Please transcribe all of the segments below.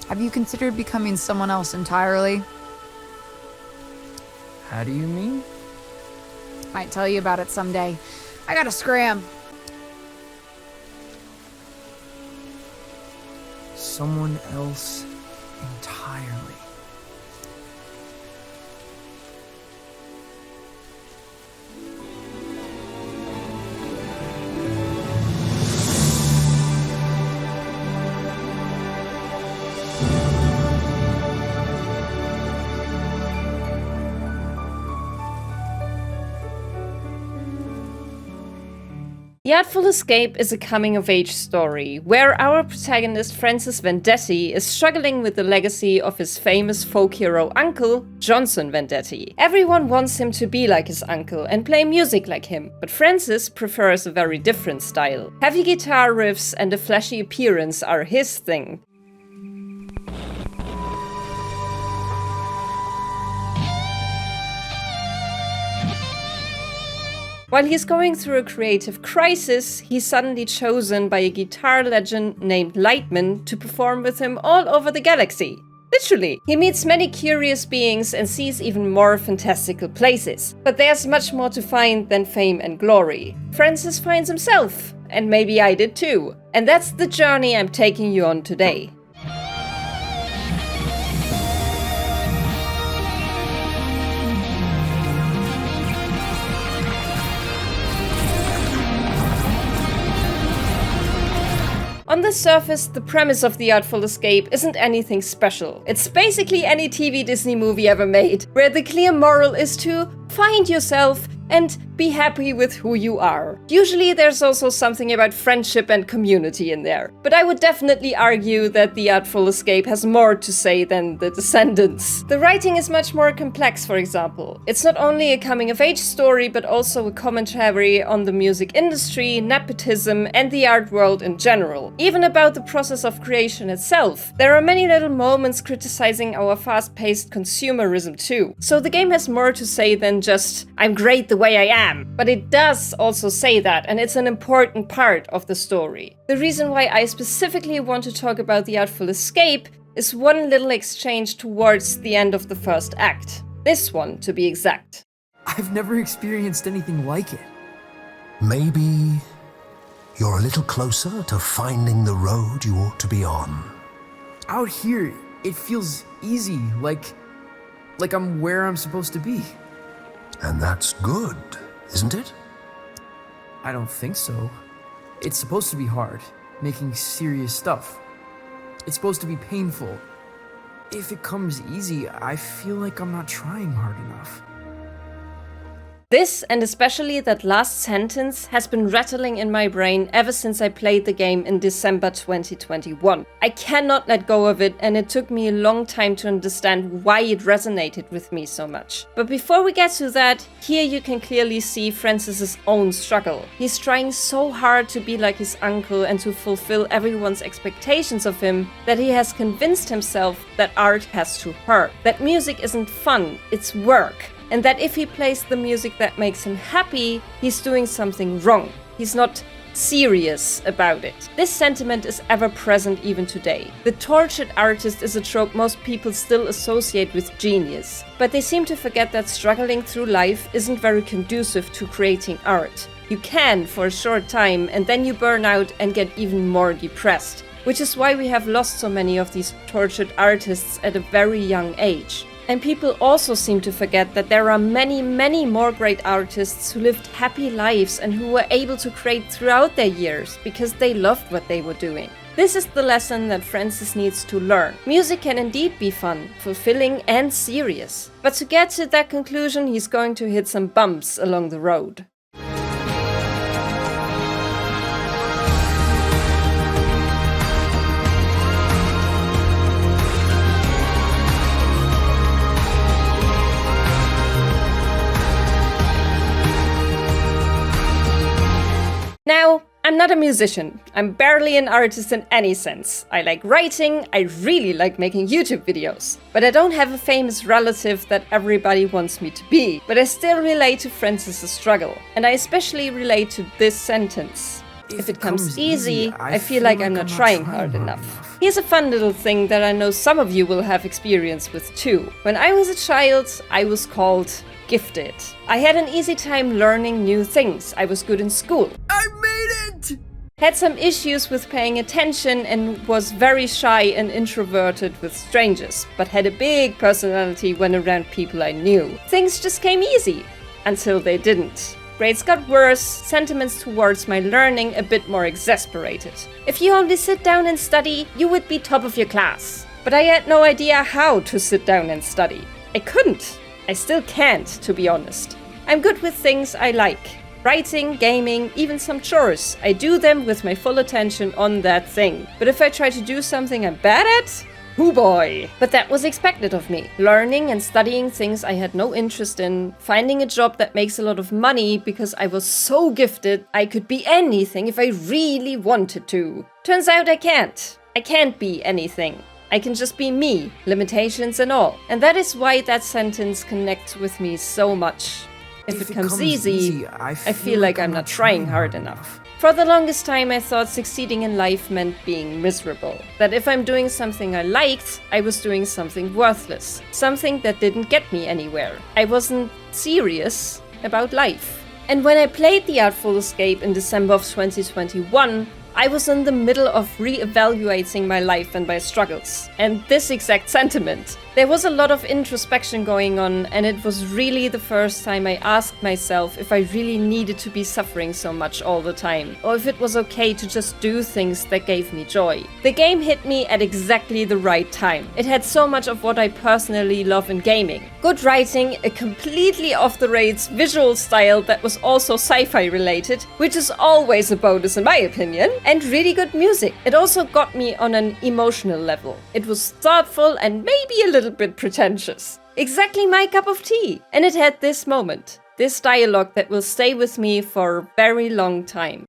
Have you considered becoming someone else entirely? How do you mean? Might tell you about it someday. I gotta scram. Someone else entirely. The Artful Escape is a coming-of-age story, where our protagonist Francis Vendetti is struggling with the legacy of his famous folk hero uncle, Johnson Vendetti. Everyone wants him to be like his uncle and play music like him, but Francis prefers a very different style. Heavy guitar riffs and a flashy appearance are his thing. While he's going through a creative crisis, he's suddenly chosen by a guitar legend named Lightman to perform with him all over the galaxy. Literally. He meets many curious beings and sees even more fantastical places. But there's much more to find than fame and glory. Francis finds himself, and maybe I did too. And that's the journey I'm taking you on today. On the surface, the premise of The Artful Escape isn't anything special. It's basically any TV Disney movie ever made, where the clear moral is to find yourself and be happy with who you are. Usually there's also something about friendship and community in there. But I would definitely argue that The Artful Escape has more to say than The Descendants. The writing is much more complex, for example. It's not only a coming-of-age story, but also a commentary on the music industry, nepotism, and the art world in general. Even about the process of creation itself. There are many little moments criticizing our fast-paced consumerism too. So the game has more to say than just, I'm great the way I am. But it does also say that, and it's an important part of the story. The reason why I specifically want to talk about The Artful Escape is one little exchange towards the end of the first act. This one, to be exact. I've never experienced anything like it. Maybe you're a little closer to finding the road you ought to be on. Out here, it feels easy, like I'm where I'm supposed to be. And that's good, isn't it? I don't think so. It's supposed to be hard, making serious stuff. It's supposed to be painful. If it comes easy, I feel like I'm not trying hard enough. This, and especially that last sentence, has been rattling in my brain ever since I played the game in December 2021. I cannot let go of it, and it took me a long time to understand why it resonated with me so much. But before we get to that, here you can clearly see Francis's own struggle. He's trying so hard to be like his uncle and to fulfill everyone's expectations of him that he has convinced himself that art has to hurt, that music isn't fun, it's work. And that if he plays the music that makes him happy, he's doing something wrong. He's not serious about it. This sentiment is ever present even today. The tortured artist is a trope most people still associate with genius. But they seem to forget that struggling through life isn't very conducive to creating art. You can for a short time, and then you burn out and get even more depressed. Which is why we have lost so many of these tortured artists at a very young age. And people also seem to forget that there are many, many more great artists who lived happy lives and who were able to create throughout their years because they loved what they were doing. This is the lesson that Francis needs to learn. Music can indeed be fun, fulfilling, and serious. But to get to that conclusion, he's going to hit some bumps along the road. Now, I'm not a musician. I'm barely an artist in any sense. I like writing, I really like making YouTube videos. But I don't have a famous relative that everybody wants me to be. But I still relate to Francis's struggle. And I especially relate to this sentence. If it comes easy, I feel like I'm not trying hard enough. Here's a fun little thing that I know some of you will have experience with too. When I was a child, I was called gifted. I had an easy time learning new things. I was good in school. I made it! Had some issues with paying attention and was very shy and introverted with strangers, but had a big personality when around people I knew. Things just came easy, until they didn't. Grades got worse, sentiments towards my learning a bit more exasperated. If you only sit down and study, you would be top of your class. But I had no idea how to sit down and study. I couldn't. I still can't, to be honest. I'm good with things I like. Writing, gaming, even some chores. I do them with my full attention on that thing. But if I try to do something I'm bad at, oh boy. But that was expected of me. Learning and studying things I had no interest in. Finding a job that makes a lot of money because I was so gifted I could be anything if I really wanted to. Turns out I can't. I can't be anything. I can just be me, limitations and all. And that is why that sentence connects with me so much. If it comes easy, I feel like I'm not trying hard enough. For the longest time, I thought succeeding in life meant being miserable. That if I'm doing something I liked, I was doing something worthless. Something that didn't get me anywhere. I wasn't serious about life. And when I played the Artful Escape in December of 2021, I was in the middle of re-evaluating my life and my struggles. And this exact sentiment. There was a lot of introspection going on, and it was really the first time I asked myself if I really needed to be suffering so much all the time, or if it was okay to just do things that gave me joy. The game hit me at exactly the right time. It had so much of what I personally love in gaming. Good writing, a completely off-the-rails visual style that was also sci-fi related, which is always a bonus in my opinion, and really good music. It also got me on an emotional level. It was thoughtful and maybe a little bit pretentious. Exactly my cup of tea. And it had this moment, this dialogue that will stay with me for a very long time.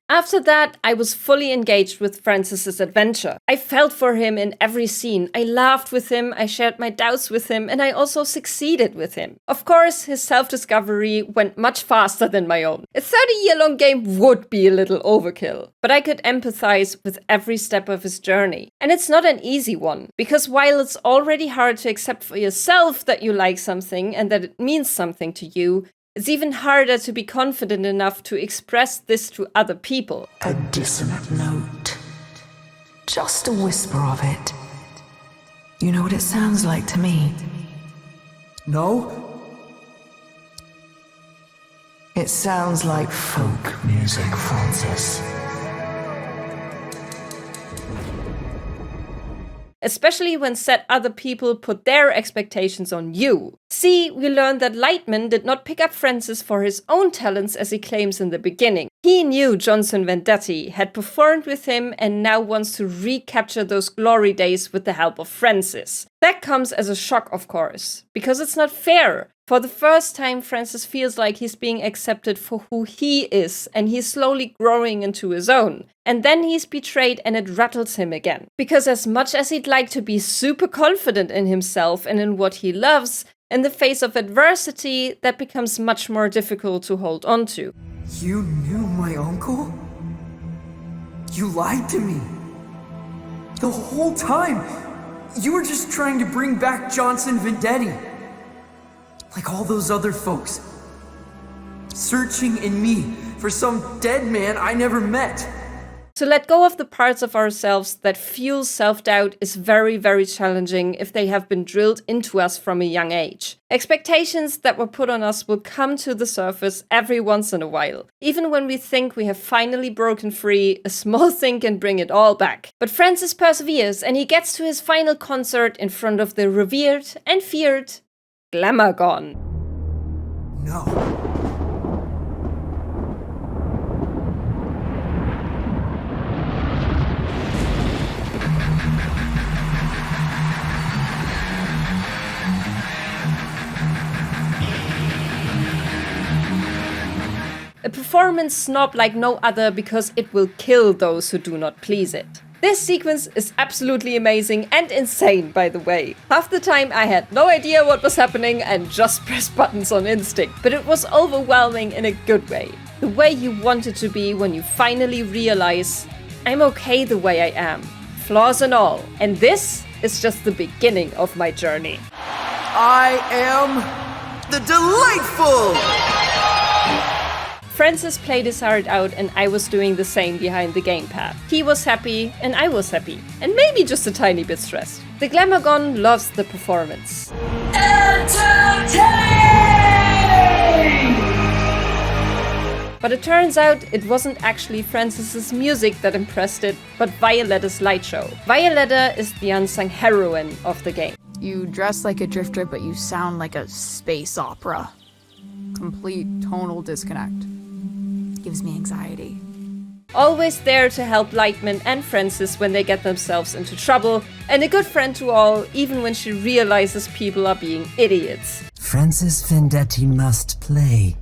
After that, I was fully engaged with Francis's adventure. I felt for him in every scene. I laughed with him, I shared my doubts with him, and I also succeeded with him. Of course, his self-discovery went much faster than my own. A 30-year-long game would be a little overkill, but I could empathize with every step of his journey. And it's not an easy one, because while it's already hard to accept for yourself that you like something and that it means something to you, it's even harder to be confident enough to express this to other people. A dissonant note. Just a whisper of it. You know what it sounds like to me? No? It sounds like folk music, Francis. Especially when said other people put their expectations on you. See, we learned that Lightman did not pick up Francis for his own talents as he claims in the beginning. He knew Johnson Vendetti, had performed with him, and now wants to recapture those glory days with the help of Francis. That comes as a shock, of course, because it's not fair. For the first time, Francis feels like he's being accepted for who he is, and he's slowly growing into his own. And then he's betrayed and it rattles him again. Because as much as he'd like to be super confident in himself and in what he loves, in the face of adversity, that becomes much more difficult to hold on to. You knew my uncle? You lied to me. The whole time, you were just trying to bring back Johnson Vendetti. Like all those other folks. Searching in me for some dead man I never met. To let go of the parts of ourselves that fuel self-doubt is very, very challenging if they have been drilled into us from a young age. Expectations that were put on us will come to the surface every once in a while. Even when we think we have finally broken free, a small thing can bring it all back. But Francis perseveres and he gets to his final concert in front of the revered and feared Glamorgon. No. A performance snob like no other because it will kill those who do not please it. This sequence is absolutely amazing and insane, by the way. Half the time I had no idea what was happening and just pressed buttons on instinct, but it was overwhelming in a good way. The way you want it to be when you finally realize, I'm okay the way I am, flaws and all. And this is just the beginning of my journey. I am the delightful! Francis played his heart out and I was doing the same behind the gamepad. He was happy and I was happy. And maybe just a tiny bit stressed. The Glamourgon loves the performance. But it turns out it wasn't actually Francis's music that impressed it, but Violetta's light show. Violetta is the unsung heroine of the game. You dress like a drifter, but you sound like a space opera. Complete tonal disconnect. Gives me anxiety. Always there to help Lightman and Francis when they get themselves into trouble, and a good friend to all, even when she realizes people are being idiots. Francis Vendetti must play.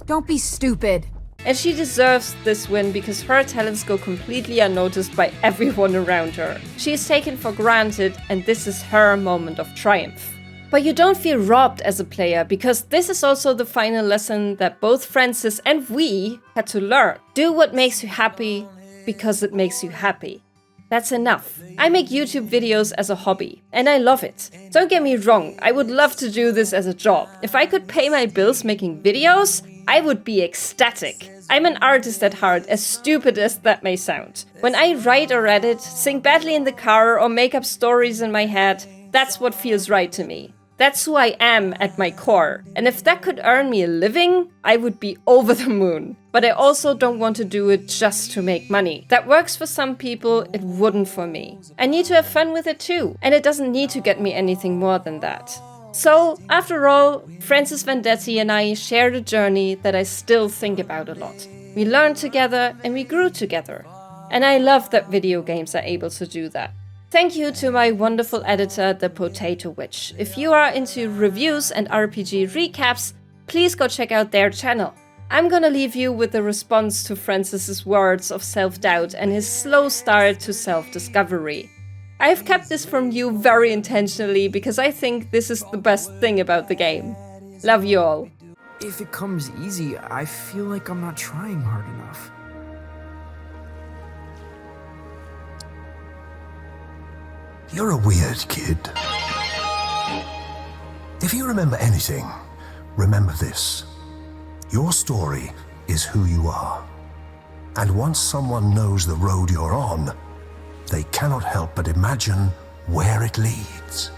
Don't be stupid. And she deserves this win because her talents go completely unnoticed by everyone around her. She is taken for granted, and this is her moment of triumph. But you don't feel robbed as a player, because this is also the final lesson that both Francis and we had to learn. Do what makes you happy, because it makes you happy. That's enough. I make YouTube videos as a hobby, and I love it. Don't get me wrong, I would love to do this as a job. If I could pay my bills making videos, I would be ecstatic. I'm an artist at heart, as stupid as that may sound. When I write or edit, sing badly in the car, or make up stories in my head, that's what feels right to me. That's who I am at my core. And if that could earn me a living, I would be over the moon. But I also don't want to do it just to make money. That works for some people, it wouldn't for me. I need to have fun with it too. And it doesn't need to get me anything more than that. So, after all, Francis Vendetti and I shared a journey that I still think about a lot. We learned together and we grew together. And I love that video games are able to do that. Thank you to my wonderful editor, the Potato Witch. If you are into reviews and RPG recaps, please go check out their channel. I'm gonna leave you with the response to Francis's words of self-doubt and his slow start to self-discovery. I've kept this from you very intentionally because I think this is the best thing about the game. Love you all. If it comes easy, I feel like I'm not trying hard enough. You're a weird kid. If you remember anything, remember this. Your story is who you are. And once someone knows the road you're on, they cannot help but imagine where it leads.